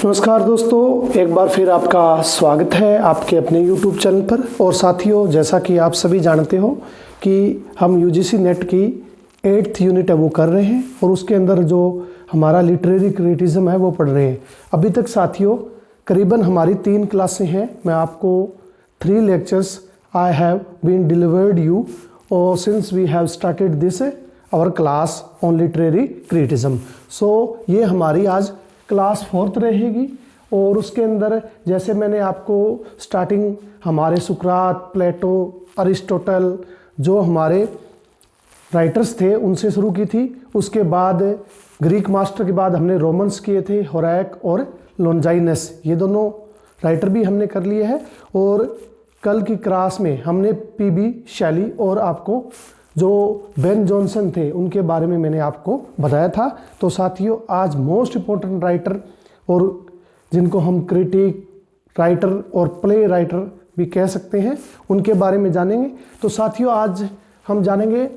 नमस्कार दोस्तों, एक बार फिर आपका स्वागत है आपके अपने YouTube चैनल पर। और साथियों, जैसा कि आप सभी जानते हो कि हम UGC नेट की 8th यूनिट है वो कर रहे हैं और उसके अंदर जो हमारा लिटरेरी क्रिटिसिज्म है वो पढ़ रहे हैं। अभी तक साथियों करीबन हमारी 3 क्लासें हैं। मैं आपको 3 lectures I have been delivered you और since we have started this our class on literary criticism. So ये हमारी आज क्लास 4th रहेगी और उसके अंदर जैसे मैंने आपको स्टार्टिंग हमारे सुकरात, प्लेटो, अरिस्टोटल जो हमारे राइटर्स थे उनसे शुरू की थी। उसके बाद ग्रीक मास्टर के बाद हमने रोमन्स किए थे, होराक और लोंजाइनस, ये दोनों राइटर भी हमने कर लिए हैं। और कल की क्लास में हमने पीबी शैली और आपको जो बेन जॉनसन थे उनके बारे में मैंने आपको बताया था। तो साथियों आज मोस्ट इम्पोर्टेंट राइटर और जिनको हम क्रिटिक राइटर और प्ले राइटर भी कह सकते हैं उनके बारे में जानेंगे। तो साथियों आज हम जानेंगे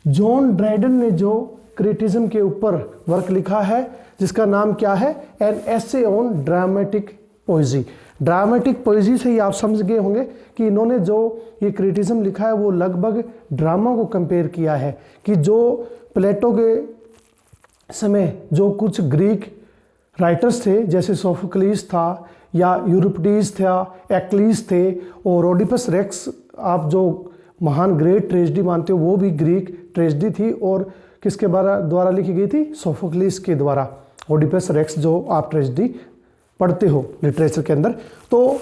जॉन ड्राइडन ने जो क्रिटिसिज्म के ऊपर वर्क लिखा है जिसका नाम क्या है, an essay on dramatic पोएजी। Dramatic पोएजी से ही आप समझ गए होंगे कि इन्होंने जो ये क्रिटिसिज्म लिखा है वो लगभग ड्रामा को कंपेयर किया है कि जो प्लेटो के समय जो कुछ ग्रीक राइटर्स थे जैसे सोफोक्लिस था या यूरिपिडीज था, एक्लीस थे और ओडिपस रेक्स आप जो महान ग्रेट ट्रेजेडी मानते हो वो भी ग्रीक ट्रेजेडी थी और किसके द्वारा लिखी गई थी, सोफोक्लिस के द्वारा। ओडिपस रेक्स जो आप ट्रेजेडी पढ़ते हो लिटरेचर के अंदर, तो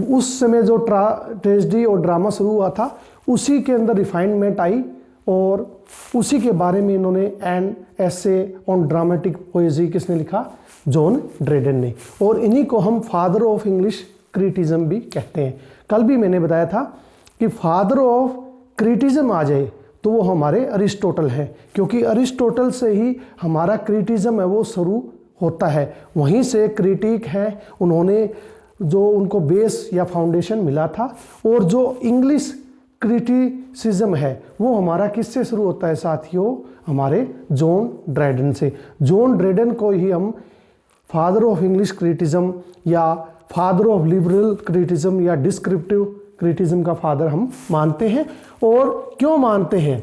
उस समय जो ट्रेजेडी और ड्रामा शुरू हुआ था उसी के अंदर रिफाइनमेंट आई और उसी के बारे में इन्होंने एन एसे ऑन ड्रामेटिक पोएजी किसने लिखा, जॉन ड्राइडन ने। और इन्हीं को हम फादर ऑफ इंग्लिश क्रिटिसिज्म भी कहते हैं। कल भी मैंने बताया था कि फादर ऑफ क्रिटिसिज्म आ जाए तो वो हमारे अरिस्टोटल है, क्योंकि अरिस्टोटल से ही हमारा क्रिटिसिज्म है वो शुरू होता है, वहीं से क्रिटिक है, उन्होंने जो उनको बेस या फाउंडेशन मिला था। और जो इंग्लिश क्रिटिसिज्म है वो हमारा किससे शुरू होता है साथियों, हमारे जॉन ड्राइडन से। जॉन ड्राइडन को ही हम फादर ऑफ इंग्लिश क्रिटिसिज्म या फादर ऑफ लिबरल क्रिटिसिज्म या डिस्क्रिप्टिव क्रिटिसिज्म का फादर हम मानते हैं। और क्यों मानते हैं,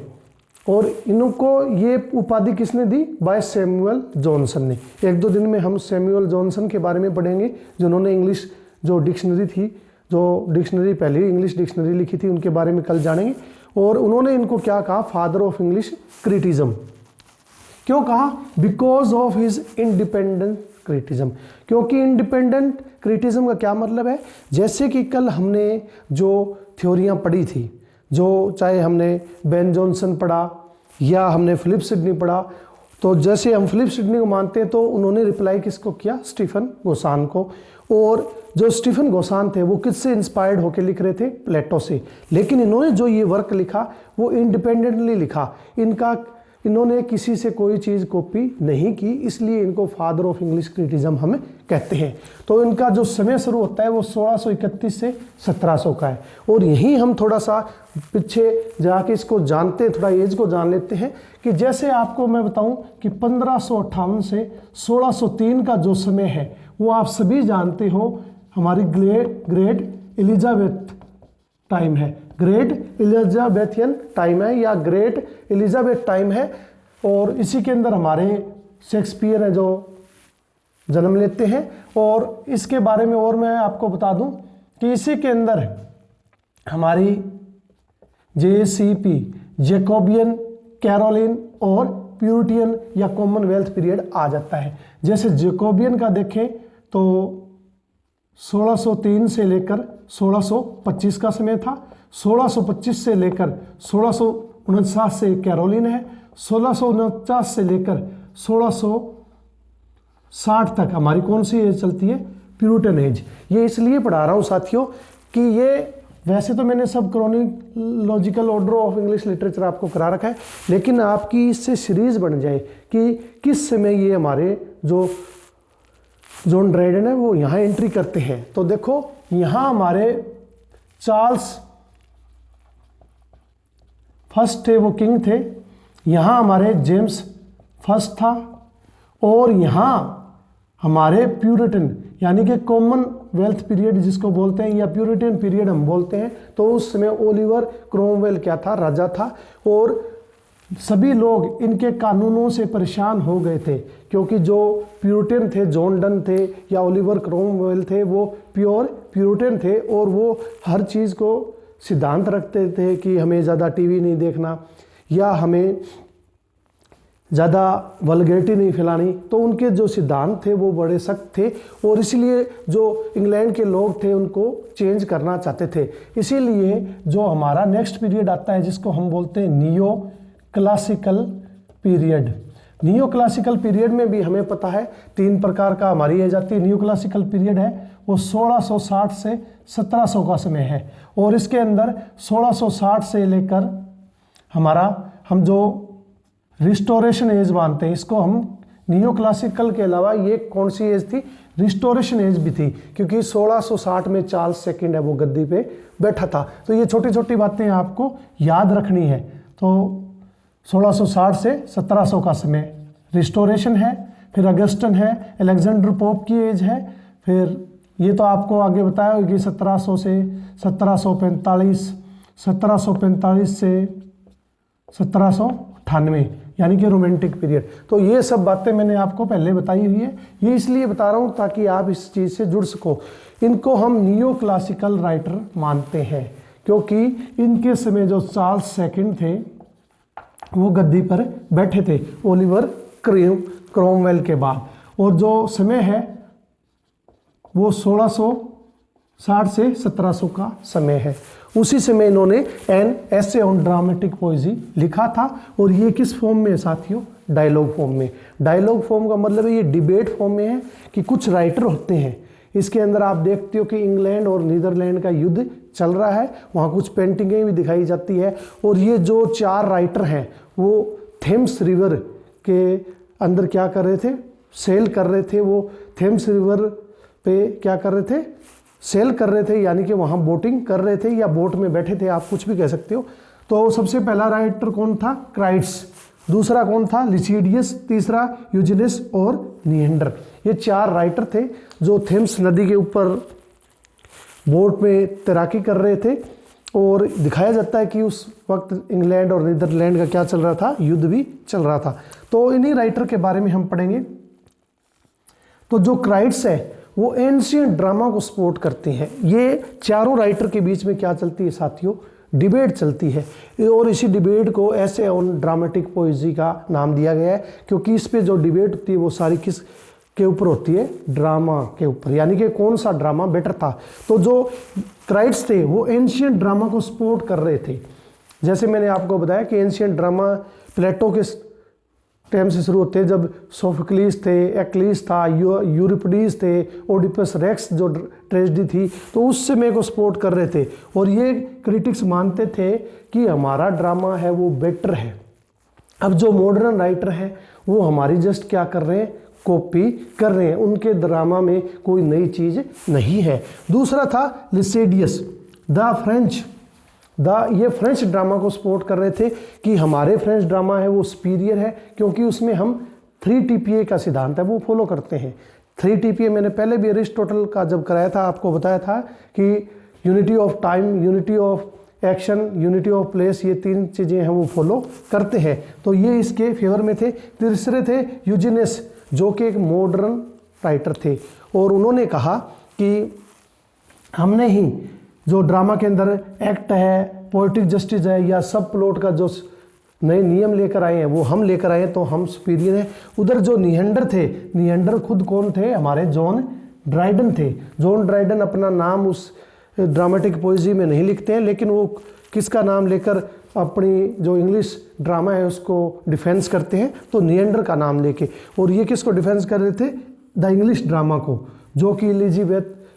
और इनको ये उपाधि किसने दी, बाय सैमुअल जॉनसन ने। 1-2 दिन में हम सैमुअल जॉनसन के बारे में पढ़ेंगे जिन्होंने इंग्लिश जो डिक्शनरी थी, जो डिक्शनरी पहली इंग्लिश डिक्शनरी लिखी थी उनके बारे में कल जानेंगे। और उन्होंने इनको क्या कहा, फादर ऑफ इंग्लिश क्रिटिसिज्म। क्यों कहा, because of his independent criticism. क्योंकि इंडिपेंडेंट क्रिटिसिज्म का क्या मतलब है, जैसे कि कल हमने जो थ्योरियाँ पढ़ी थी, जो चाहे हमने बेन जॉनसन पढ़ा या हमने फिलिप सिडनी पढ़ा, तो जैसे हम फिलिप सिडनी को मानते हैं तो उन्होंने रिप्लाई किसको किया, स्टीफन गोसान को। और जो स्टीफन गोसान थे वो किससे इंस्पायर्ड होकर लिख रहे थे, प्लेटो से। लेकिन इन्होंने जो ये वर्क लिखा वो इंडिपेंडेंटली लिखा, इन्होंने किसी से कोई चीज़ कॉपी नहीं की, इसलिए इनको फादर ऑफ इंग्लिश क्रिटिसिज्म हम कहते हैं। तो इनका जो समय शुरू होता है वो 1631 से 1700 का है। और यहीं हम थोड़ा सा पीछे जाके इसको जानते हैं, थोड़ा एज को जान लेते हैं कि जैसे आपको मैं बताऊं कि 1558 से 1603 का जो समय है वो आप सभी जानते हो हमारी ग्रेट एलिजाबेथ टाइम है, ग्रेट एलिजाबेथियन टाइम है या ग्रेट एलिजाबेथ टाइम है। और इसी के अंदर हमारे शेक्सपियर है जो जन्म लेते हैं। और इसके बारे में और मैं आपको बता दूं कि इसी के अंदर हमारी JCP जैकोबियन, कैरोलिन और प्यूरिटियन या कॉमनवेल्थ पीरियड आ जाता है। जैसे जैकोबियन का देखें तो 1603 से लेकर 1625 का समय था, 1625 से लेकर 1649 से कैरोलिन है, 1649 से लेकर 1660 तक हमारी कौन सी एज चलती है, प्यूरिटन एज। ये इसलिए पढ़ा रहा हूँ साथियों कि ये वैसे तो मैंने सब chronological order of English literature आपको करा रखा है, लेकिन आपकी इससे सीरीज बन जाए कि किस समय ये हमारे जो जॉन ड्राइडन है वो यहाँ एंट्री करते हैं। तो देखो यहाँ हमारे चार्ल्स फर्स्ट थे, वो किंग थे। यहाँ हमारे जेम्स फर्स्ट था और यहाँ हमारे प्यूरिटन यानी कि कॉमन वेल्थ पीरियड जिसको बोलते हैं या प्यूरिटन पीरियड हम बोलते हैं, तो उस समय ओलिवर क्रोमवेल क्या था, राजा था। और सभी लोग इनके कानूनों से परेशान हो गए थे, क्योंकि जो प्यूरिटन थे, जॉन डन थे या ओलिवर क्रोमवेल थे, वो प्योर प्यूरिटन थे और वो हर चीज़ को सिद्धांत रखते थे कि हमें ज़्यादा टीवी नहीं देखना या हमें ज़्यादा वल्गैरिटी नहीं फैलानी। तो उनके जो सिद्धांत थे वो बड़े सख्त थे और इसीलिए जो इंग्लैंड के लोग थे उनको चेंज करना चाहते थे। इसीलिए जो हमारा नेक्स्ट पीरियड आता है जिसको हम बोलते हैं neo classical period. Neo classical period में भी हमें पता है 3 प्रकार का हमारी एज आती है। नियो क्लासिकल पीरियड है वो 1660 से 1700 का समय है और इसके अंदर 1660 से लेकर हम जो रिस्टोरेशन एज मानते हैं, इसको हम नियो क्लासिकल के अलावा ये कौन सी एज थी, रिस्टोरेशन एज भी थी, क्योंकि 1660 में चार्ल्स सेकंड है वो गद्दी पे बैठा था। तो ये छोटी छोटी बातें आपको याद रखनी है। तो 1660 से 1700 का समय रिस्टोरेशन है, फिर अगस्टन है, अलेक्जेंडर पोप की एज है, फिर ये तो आपको आगे बताया कि 1700 से 1745, 1745 से 1798 यानी कि रोमांटिक पीरियड। तो ये सब बातें मैंने आपको पहले बताई हुई है, ये इसलिए बता रहा हूँ ताकि आप इस चीज़ से जुड़ सको। इनको हम नियो क्लासिकल राइटर मानते हैं क्योंकि इनके समय जो चार्ल्स सेकंड थे वो गद्दी पर बैठे थे ओलिवर क्रोमवेल के बाद, और जो समय है वो 1660 से 1700 का समय है। उसी समय इन्होंने an essay on dramatic poesy लिखा था और ये किस फॉर्म में साथियों, डायलॉग फॉर्म में। डायलॉग फॉर्म का मतलब है ये डिबेट फॉर्म में है कि कुछ राइटर होते हैं। इसके अंदर आप देखते हो कि इंग्लैंड और नीदरलैंड का युद्ध चल रहा है, वहाँ कुछ पेंटिंगें भी दिखाई जाती है और ये जो 4 राइटर हैं वो थेम्स रिवर के अंदर क्या कर रहे थे, सेल कर रहे थे। वो थेम्स रिवर पे क्या कर रहे थे, सेल कर रहे थे, यानी कि वहाँ बोटिंग कर रहे थे या बोट में बैठे थे, आप कुछ भी कह सकते हो। तो सबसे पहला राइटर कौन था, क्राइट्स, दूसरा कौन था, लिसिडियस, तीसरा यूजिनिस और निएंडर। ये 4 राइटर थे जो थेम्स नदी के ऊपर बोट में तैराकी कर रहे थे और दिखाया जाता है कि उस वक्त इंग्लैंड और नीदरलैंड का क्या चल रहा था, युद्ध भी चल रहा था। तो इन्हीं राइटर के बारे में हम पढ़ेंगे। तो जो क्राइट्स है वो एंशिएंट ड्रामा को सपोर्ट करते हैं। ये चारों राइटर के बीच में क्या चलती है साथियों, डिबेट चलती है और इसी डिबेट को ऐसे ऑन ड्रामेटिक पोइजी का नाम दिया गया है क्योंकि इस पे जो डिबेट होती है वो सारी किस के ऊपर होती है, ड्रामा के ऊपर, यानी कि कौन सा ड्रामा बेटर था। तो जो क्राइट्स थे वो एंशिएंट ड्रामा को सपोर्ट कर रहे थे। जैसे मैंने आपको बताया कि एंशिएंट ड्रामा प्लेटो के टाइम से शुरू होते हैं, जब सोफोक्लिस थे, एक्लिस था, यूरिपिडीज थे, ओडिपस रेक्स जो ट्रेजेडी थी, तो उस समय को सपोर्ट कर रहे थे और ये क्रिटिक्स मानते थे कि हमारा ड्रामा है वो बेटर है। अब जो मॉडर्न राइटर हैं वो हमारी जस्ट क्या कर रहे हैं, कॉपी कर रहे हैं, उनके ड्रामा में कोई नई चीज़ नहीं है। दूसरा था लिसिडियस, ये फ्रेंच ड्रामा को सपोर्ट कर रहे थे कि हमारे फ्रेंच ड्रामा है वो सुपीरियर है क्योंकि उसमें हम 3 TPA का सिद्धांत है वो फॉलो करते हैं। 3 TPA मैंने पहले भी अरिस्टोटल का जब कराया था आपको बताया था कि unity of time, unity of action, unity of place, ये 3 चीज़ें हैं वो फॉलो करते हैं। तो ये इसके फेवर में थे। तीसरे थे यूजिनिस जो कि एक मॉडर्न राइटर थे और उन्होंने कहा कि हमने ही जो ड्रामा के अंदर एक्ट है, पोएटिक जस्टिस है या सब प्लॉट का जो नए नियम लेकर आए हैं वो हम लेकर आए हैं तो हम सुपीरियर हैं। उधर जो निएंडर थे, निएंडर खुद कौन थे, हमारे जॉन ड्राइडन थे। जॉन ड्राइडन अपना नाम उस ड्रामेटिक पोइजी में नहीं लिखते हैं, लेकिन वो किसका नाम लेकर अपनी जो इंग्लिश ड्रामा है उसको डिफेंस करते हैं, तो निएंडर का नाम लेके। और ये किसको डिफेंस कर रहे थे, द इंग्लिश ड्रामा को, जो कि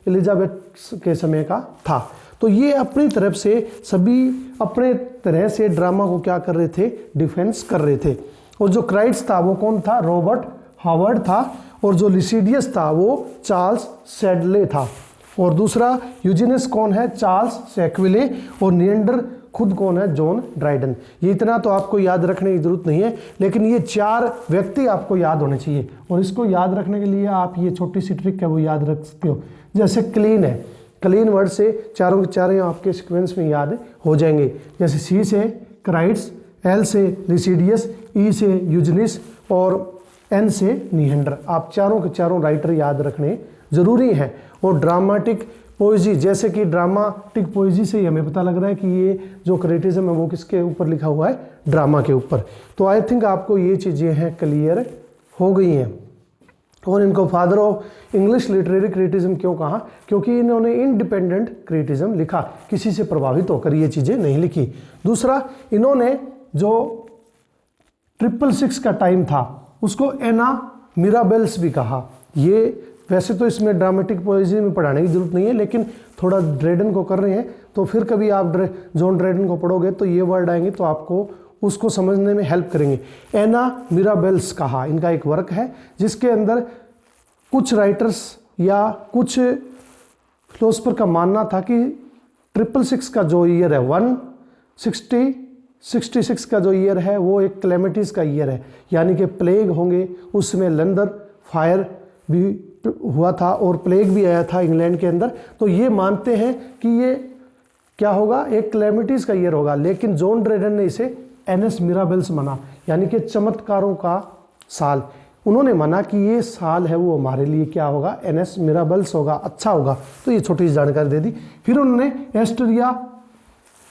एलिजाबेथ के समय का था। तो ये अपनी तरफ से सभी अपने तरह से ड्रामा को क्या कर रहे थे, डिफेंस कर रहे थे। और जो क्राइट्स था वो कौन था, रॉबर्ट हावर्ड था। और जो लिसिडियस था वो चार्ल्स सैडले था। और दूसरा यूजिनिस कौन है, चार्ल्स सेक्विले। और निएंडर खुद कौन है? John Dryden. ये इतना तो आपको याद रखने की जरूरत नहीं है, लेकिन ये 4 व्यक्ति आपको याद होने चाहिए। और इसको याद रखने के लिए आप ये छोटी सी ट्रिक है वो याद रख सकते हो। जैसे क्लीन है, क्लीन वर्ड से चारों के चारों आपके सीक्वेंस में याद हो जाएंगे। जैसे सी से क्राइट्स, एल से लिसिडियस, ई से यूजनिस और एन से निहेंडर। आप चारों के चारों राइटर याद रखने जरूरी हैं। और ड्रामेटिक पोइजी, जैसे कि ड्रामेटिक पोइजी से ही हमें पता लग रहा है कि ये जो क्रिटिसिज्म है वो किसके ऊपर लिखा हुआ है? ड्रामा के ऊपर। तो आई थिंक आपको ये चीज़ें हैं क्लियर हो गई हैं। और इनको father of English literary criticism क्यों कहा? क्योंकि इन्होंने इंडिपेंडेंट क्रिटिसिज्म लिखा, किसी से प्रभावित होकर ये चीज़ें नहीं लिखी। दूसरा, इन्होंने जो 666 का टाइम था उसको एना मिराबेल्स भी कहा। ये वैसे तो इसमें ड्रामेटिक पोएजी में पढ़ाने की जरूरत नहीं है, लेकिन थोड़ा ड्रेडन को कर रहे हैं तो फिर कभी आप जॉन ड्रेडन को पढ़ोगे तो ये वर्ड आएंगे तो आपको उसको समझने में हेल्प करेंगे। एना मिराबेल्स कहा, इनका एक वर्क है जिसके अंदर कुछ राइटर्स या कुछ फिलोसफर का मानना था कि 666 का जो ईयर है 166 का जो ईयर है वो एक क्लेमिटीज का ईयर है, यानी कि प्लेग होंगे। उसमें लंदन फायर भी हुआ था और प्लेग भी आया था इंग्लैंड के अंदर। तो ये मानते हैं कि ये क्या होगा? एक क्लेमिटीज का ईयर होगा। लेकिन जॉन ड्रेडन ने इसे एनएस मिराबेल्स माना, यानी कि चमत्कारों का साल। उन्होंने माना कि ये साल है वो हमारे लिए क्या होगा? एनएस मिराबेल्स होगा, अच्छा होगा। तो ये छोटी सी जानकारी दे दी। फिर उन्होंने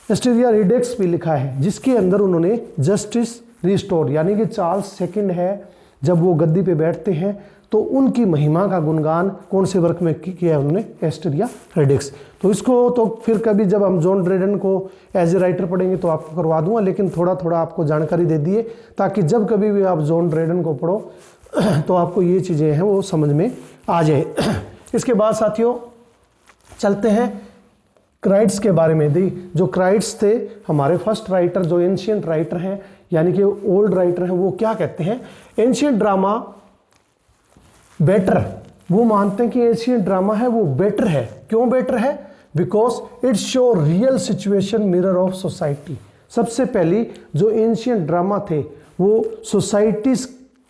एस्टेरिया रिडेक्स भी लिखा है, जिसके अंदर उन्होंने जस्टिस रिस्टोर, यानी कि चार्ल्स सेकंड है जब वो गद्दी पे बैठते हैं तो उनकी महिमा का गुणगान कौन से वर्क में किया है उन्होंने? एस्टेरिया रिडेक्स। तो इसको तो फिर कभी जब हम जॉन ड्रेडन को एज ए राइटर पढ़ेंगे तो आपको करवा दूंगा, लेकिन थोड़ा थोड़ा आपको जानकारी दे दिए ताकि जब कभी भी आप जॉन ड्रेडन को पढ़ो तो आपको ये चीज़ें हैं वो समझ में आ जाए। इसके बाद साथियों चलते हैं क्राइट्स के बारे में। दी जो क्राइट्स थे हमारे फर्स्ट राइटर, जो एंशियंट राइटर हैं यानी कि ओल्ड राइटर हैं, वो क्या कहते हैं? एंशियंट ड्रामा बेटर, वो मानते हैं कि एंशियंट ड्रामा है वो बेटर है। क्यों बेटर है? Because it show real situation mirror of society. सबसे पहली जो एंशियंट ड्रामा थे वो सोसाइटीज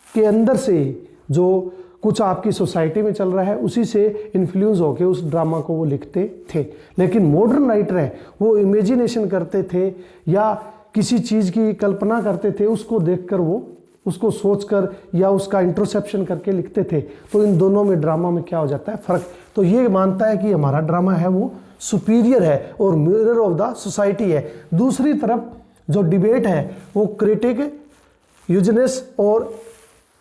के अंदर से जो कुछ आपकी सोसाइटी में चल रहा है उसी से इन्फ्लुएंस होकर उस ड्रामा को वो लिखते थे। लेकिन मॉडर्न राइटर हैं वो इमेजिनेशन करते थे या किसी चीज़ की कल्पना करते थे, उसको देखकर वो उसको सोचकर या उसका इंट्रोसेप्शन करके लिखते थे। तो इन दोनों में ड्रामा में क्या हो जाता है? फर्क। तो ये मानता है कि हमारा ड्रामा है वो सुपीरियर है और मिरर ऑफ द सोसाइटी है। दूसरी तरफ जो डिबेट है वो क्रिटिक यूजनेस और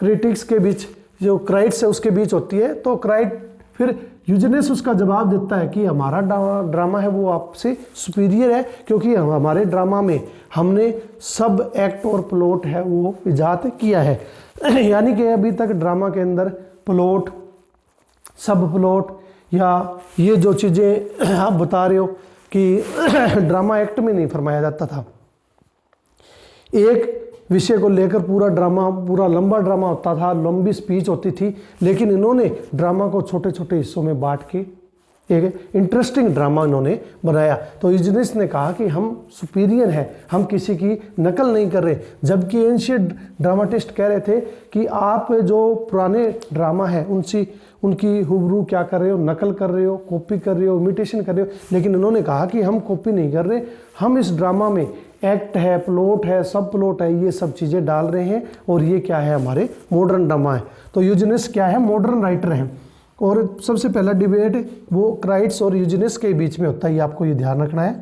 क्रिटिक्स के बीच, जो क्राइट्स है उसके बीच होती है। तो क्राइट फिर यूजनेस उसका जवाब देता है कि हमारा ड्रामा है वो आपसे सुपीरियर है क्योंकि हमारे ड्रामा में हमने सब एक्ट और प्लॉट है वो इजाद किया है। यानी कि अभी तक ड्रामा के अंदर प्लॉट, सब प्लॉट या ये जो चीज़ें आप बता रहे हो कि ड्रामा एक्ट में नहीं फरमाया जाता था। एक विषय को लेकर पूरा लंबा ड्रामा होता था, लंबी स्पीच होती थी, लेकिन इन्होंने ड्रामा को छोटे छोटे हिस्सों में बांट के एक इंटरेस्टिंग ड्रामा इन्होंने बनाया। तो यूजनेस ने कहा कि हम सुपीरियर हैं, हम किसी की नकल नहीं कर रहे, जबकि एंशिएंट ड्रामाटिस्ट कह रहे थे कि आप जो पुराने ड्रामा है उनकी हुबरू क्या कर रहे हो? नकल कर रहे हो, कॉपी कर रहे हो, इमिटेशन कर रहे हो। लेकिन इन्होंने कहा कि हम कॉपी नहीं कर रहे, हम इस ड्रामा में एक्ट है, प्लॉट है, सब प्लॉट है, ये सब चीज़ें डाल रहे हैं और ये क्या है? हमारे मॉडर्न ड्रामा है। तो यूजनेस क्या है? मॉडर्न राइटर हैं। और सबसे पहला डिबेट वो क्राइट्स और यूजनेस के बीच में होता है, ये आपको ये ध्यान रखना है,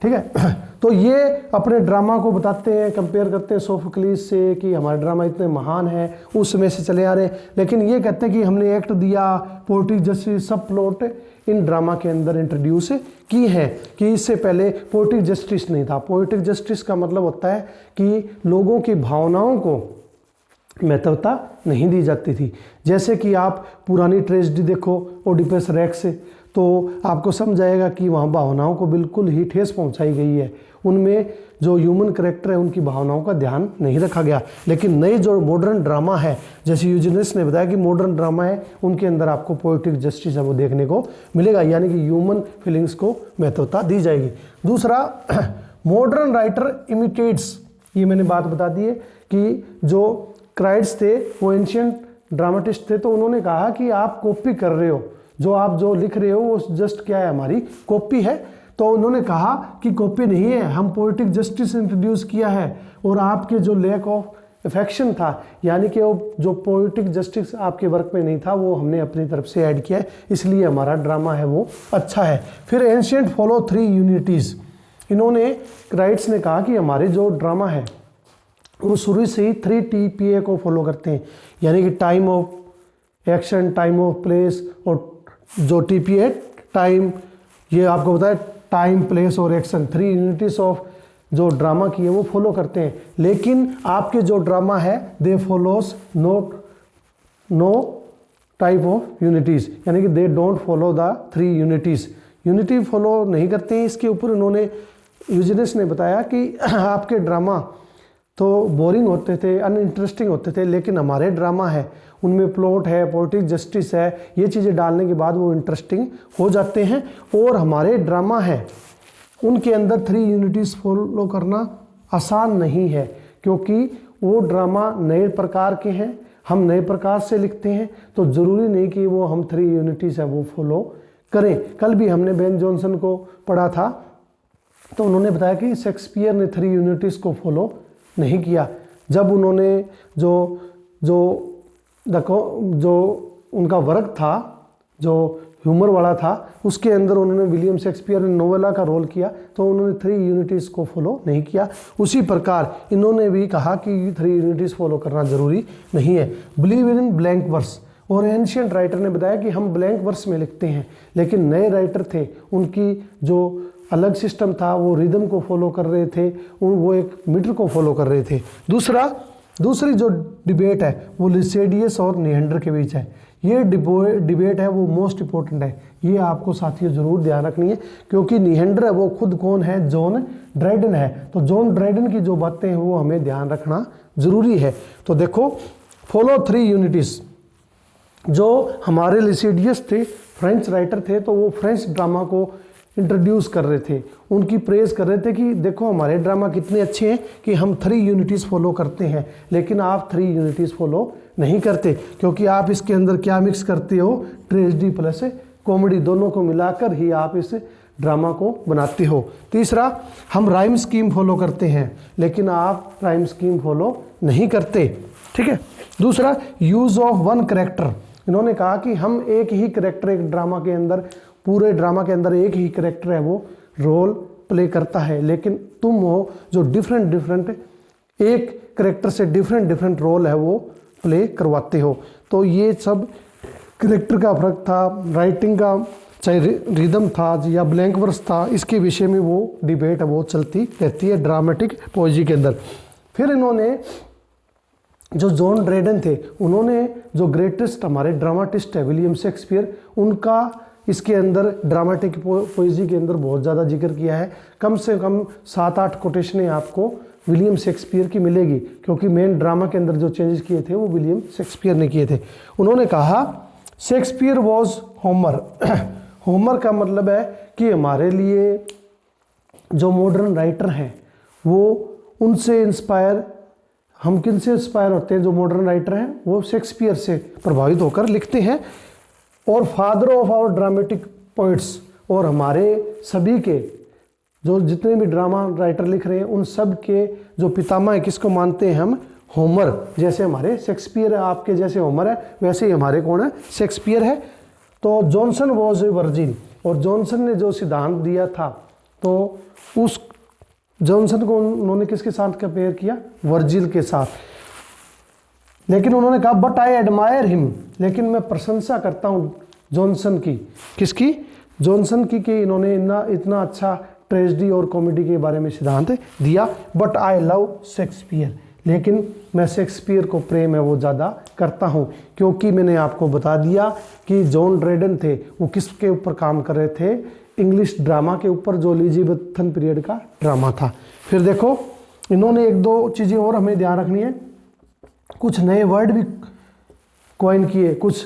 ठीक है। तो ये अपने ड्रामा को बताते हैं, कंपेयर करते हैं सोफोक्लिस से कि हमारा ड्रामा इतने महान है, उस समय से चले आ रहे हैं। लेकिन ये कहते हैं कि हमने एक्ट दिया, पोएटिक जस्टिस, सब प्लॉट इन ड्रामा के अंदर इंट्रोड्यूस की है कि इससे पहले पोएटिक जस्टिस नहीं था। पोएटिक जस्टिस का मतलब होता है कि लोगों की भावनाओं को महत्वता नहीं दी जाती थी। जैसे कि आप पुरानी ट्रेजेडी देखो, ओडिपस रेक्स, तो आपको समझ आएगा कि वहाँ भावनाओं को बिल्कुल ही ठेस पहुँचाई गई है। उनमें जो ह्यूमन कैरेक्टर है उनकी भावनाओं का ध्यान नहीं रखा गया। लेकिन नए जो मॉडर्न ड्रामा है, जैसे यूजीनिस ने बताया कि मॉडर्न ड्रामा है, उनके अंदर आपको पोएटिक जस्टिस है वो देखने को मिलेगा, यानी कि ह्यूमन फीलिंग्स को महत्वता दी जाएगी। दूसरा, मॉडर्न राइटर इमिटेट्स, ये मैंने बात बता दी है कि जो क्राइड्स थे वो एंशियंट ड्रामाटिस्ट थे, तो उन्होंने कहा कि आप कॉपी कर रहे हो, जो लिख रहे हो वो जस्ट क्या है, हमारी कॉपी है। तो उन्होंने कहा कि कॉपी नहीं है, हम पोएटिक जस्टिस इंट्रोड्यूस किया है, और आपके जो लैक ऑफ अफेक्शन था, यानी कि वो जो पोएटिक जस्टिस आपके वर्क में नहीं था, वो हमने अपनी तरफ से ऐड किया है, इसलिए हमारा ड्रामा है वो अच्छा है। फिर एंशियंट फॉलो 3 यूनिटीज़, इन्होंने क्राइड्स ने कहा कि हमारे जो ड्रामा है वो शुरू से ही 3 TPA को फॉलो करते हैं, यानी कि time of action, time of place, और जो TPA टाइम, ये आपको बताया टाइम, प्लेस और एक्शन, 3 यूनिटीज ऑफ जो ड्रामा की है वो फॉलो करते हैं। लेकिन आपके जो ड्रामा है they follows no type of unities, यानी कि they don't follow the 3 unities, unity follow नहीं करते हैं। इसके ऊपर उन्होंने, यूजीनिस ने बताया कि आपके ड्रामा तो बोरिंग होते थे, अनइंटरेस्टिंग होते थे, लेकिन हमारे ड्रामा है उनमें प्लॉट है, पोएटिक जस्टिस है, ये चीज़ें डालने के बाद वो इंटरेस्टिंग हो जाते हैं। और हमारे ड्रामा है उनके अंदर 3 यूनिटीज़ फॉलो करना आसान नहीं है, क्योंकि वो ड्रामा नए प्रकार के हैं, हम नए प्रकार से लिखते हैं, तो ज़रूरी नहीं कि वो हम 3 यूनिटीज़ है वो फॉलो करें। कल भी हमने बेन जॉनसन को पढ़ा था, तो उन्होंने बताया कि शेक्सपियर ने 3 यूनिटीज़ को फॉलो नहीं किया। जब उन्होंने जो उनका वर्क था, जो ह्यूमर वाला था, उसके अंदर उन्होंने विलियम शेक्सपियर ने नोवेला का रोल किया, तो उन्होंने 3 यूनिटीज़ को फॉलो नहीं किया। उसी प्रकार इन्होंने भी कहा कि 3 यूनिटीज़ फॉलो करना ज़रूरी नहीं है। बिलीव इन ब्लैंक वर्स, और एंशियंट राइटर ने बताया कि हम ब्लैंक वर्स में लिखते हैं, लेकिन नए राइटर थे उनकी जो अलग सिस्टम था, वो रिदम को फॉलो कर रहे थे, वो एक मीटर को फॉलो कर रहे थे। दूसरी जो डिबेट है वो लिसेडियस और निहेंडर के बीच है। ये डिबेट है वो मोस्ट इंपॉर्टेंट है, ये आपको साथियों जरूर ध्यान रखनी है, क्योंकि निहेंडर है वो खुद कौन है, जॉन ड्राइडन है। तो जॉन ड्राइडन की जो बातें हैं वो हमें ध्यान रखना जरूरी है। तो देखो, फॉलो 3 यूनिटीज़, जो हमारे लिसेडियस थे, फ्रेंच राइटर थे, तो वो फ्रेंच ड्रामा को इंट्रोड्यूस कर रहे थे, उनकी प्रेज कर रहे थे कि देखो हमारे ड्रामा कितने अच्छे हैं कि हम 3 यूनिटीज़ फॉलो करते हैं, लेकिन आप 3 यूनिटीज़ फॉलो नहीं करते, क्योंकि आप इसके अंदर क्या मिक्स करते हो, ट्रेजेडी प्लस कॉमेडी, दोनों को मिलाकर ही आप इस ड्रामा को बनाते हो। तीसरा, हम राइम स्कीम फॉलो करते हैं, लेकिन आप राइम स्कीम फॉलो नहीं करते, ठीक है। दूसरा, यूज़ ऑफ 1 कैरेक्टर, इन्होंने कहा कि हम एक ही कैरेक्टर, एक ड्रामा के अंदर, पूरे ड्रामा के अंदर एक ही कैरेक्टर है वो रोल प्ले करता है, लेकिन तुम हो जो डिफरेंट एक कैरेक्टर से डिफरेंट रोल है वो प्ले करवाते हो। तो ये सब कैरेक्टर का फर्क था, राइटिंग का चाहे रिदम था या ब्लैंक वर्स था, इसके विषय में वो डिबेट है वो चलती रहती है ड्रामेटिक पोएजी के अंदर। फिर इन्होंने जो जॉन ड्राइडन थे, उन्होंने जो ग्रेटेस्ट हमारे ड्रामाटिस्ट है विलियम शेक्सपियर, उनका इसके अंदर ड्रामेटिक पोएजी के अंदर बहुत ज़्यादा जिक्र किया है। कम से कम 7-8 कोटेशनें आपको विलियम शेक्सपियर की मिलेगी, क्योंकि मेन ड्रामा के अंदर जो चेंजेस किए थे वो विलियम शेक्सपियर ने किए थे। उन्होंने कहा शेक्सपियर वॉज होमर। होमर का मतलब है कि हमारे लिए जो मॉडर्न राइटर हैं वो उनसे इंस्पायर, हम किन से इंस्पायर होते हैं, जो मॉडर्न राइटर हैं वो शेक्सपियर से प्रभावित होकर लिखते हैं, और father of our dramatic poets, और हमारे सभी के जो जितने भी ड्रामा राइटर लिख रहे हैं उन सब के जो पितामह है किसको मानते हैं हम, होमर। जैसे हमारे शेक्सपियर है, आपके जैसे होमर है, वैसे ही हमारे कौन है, शेक्सपियर है। तो जॉनसन वॉज ए वर्जिन, और जॉनसन ने जो सिद्धांत दिया था, तो उस जॉनसन को उन्होंने किसके साथ कंपेयर किया, वर्जिल के साथ। लेकिन उन्होंने कहा बट आई एडमायर हिम, लेकिन मैं प्रशंसा करता हूँ जॉनसन की, किसकी, जॉनसन की, कि इन्होंने इतना अच्छा ट्रेजेडी और कॉमेडी के बारे में सिद्धांत दिया। बट आई लव शेक्सपियर, लेकिन मैं शेक्सपियर को प्रेम है वो ज़्यादा करता हूँ, क्योंकि मैंने आपको बता दिया कि जॉन ड्रेडन थे वो किसके ऊपर काम कर रहे थे, इंग्लिश ड्रामा के ऊपर, जो एलिजाबेथन पीरियड का ड्रामा था। फिर देखो इन्होंने एक दो चीज़ें और हमें ध्यान रखनी है, कुछ नए वर्ड भी कॉइन किए, कुछ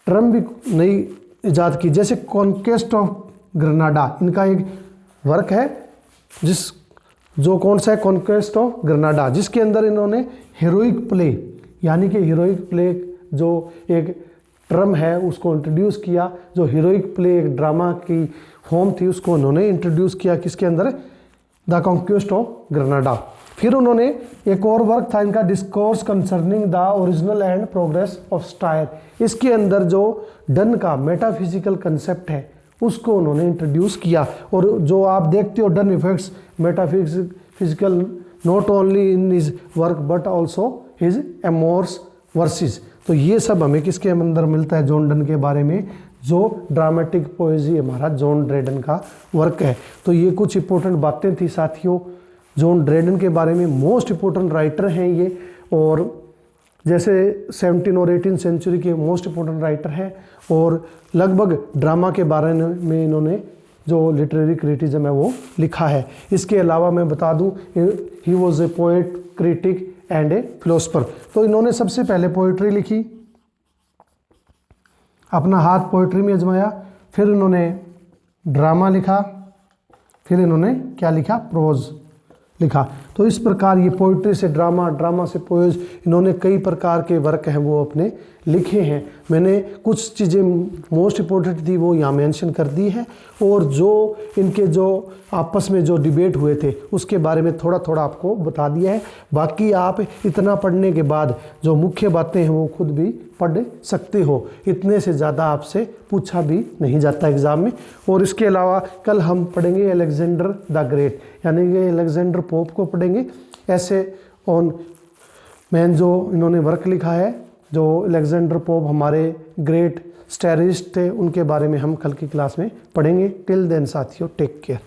टर्म भी नई इजाद की, जैसे कॉन्क्वेस्ट ऑफ ग्रेनाडा इनका एक वर्क है जो कौन सा है, कॉन्क्वेस्ट ऑफ ग्रेनाडा, जिसके अंदर इन्होंने हीरोइक प्ले यानी कि हीरोइक प्ले जो एक टर्म है उसको इंट्रोड्यूस किया। जो हीरोइक प्ले एक ड्रामा की फॉर्म थी उसको उन्होंने इंट्रोड्यूस किया किसके अंदर, द कॉन्क्वेस्ट ऑफ ग्रेनाडा। फिर उन्होंने एक और वर्क था इनका, discourse concerning the original and progress of style. इसके अंदर जो डन का मेटाफिजिकल कंसेप्ट है उसको उन्होंने इंट्रोड्यूस किया। और जो आप देखते हो Donne effects metaphysical not only in his work but also his amorous verses. तो ये सब हमें किसके अंदर मिलता है, जॉन डन के बारे में, जो ड्रामेटिक पोएजी हमारा जॉन ड्रेडन का वर्क है। तो ये कुछ इंपॉर्टेंट बातें थी साथियों जॉन ड्रेडन के बारे में। मोस्ट इंपॉर्टेंट राइटर हैं ये, और जैसे 17 और 18 सेंचुरी के मोस्ट इंपॉर्टेंट राइटर हैं, और लगभग ड्रामा के बारे में इन्होंने जो लिटरेरी क्रिटिज्म है वो लिखा है। इसके अलावा मैं बता दूं he was a poet, critic and A philosopher. तो इन्होंने सबसे पहले पोइट्री लिखी, अपना हाथ पोइट्री में आजमाया, फिर इन्होंने ड्रामा लिखा, फिर इन्होंने क्या लिखा, प्रोज लिखा। तो इस प्रकार ये पोइट्री से ड्रामा, ड्रामा से पोएज, इन्होंने कई प्रकार के वर्क हैं वो अपने लिखे हैं। मैंने कुछ चीज़ें मोस्ट इम्पोर्टेंट थी वो यहाँ मेंशन कर दी है, और जो इनके जो आपस में जो डिबेट हुए थे उसके बारे में थोड़ा थोड़ा आपको बता दिया है। बाकी आप इतना पढ़ने के बाद जो मुख्य बातें हैं वो खुद भी पढ़ सकते हो, इतने से ज़्यादा आपसे पूछा भी नहीं जाता एग्ज़ाम में। और इसके अलावा कल हम पढ़ेंगे अलेक्जेंडर द ग्रेट, यानी कि अलेक्जेंडर पोप को पढ़ेंगे। ऐसे ऑन मैन जो इन्होंने वर्क लिखा है, जो अलेक्जेंडर पोप हमारे ग्रेट स्टैटिस्ट थे, उनके बारे में हम कल की क्लास में पढ़ेंगे। टिल देन साथियों, टेक केयर।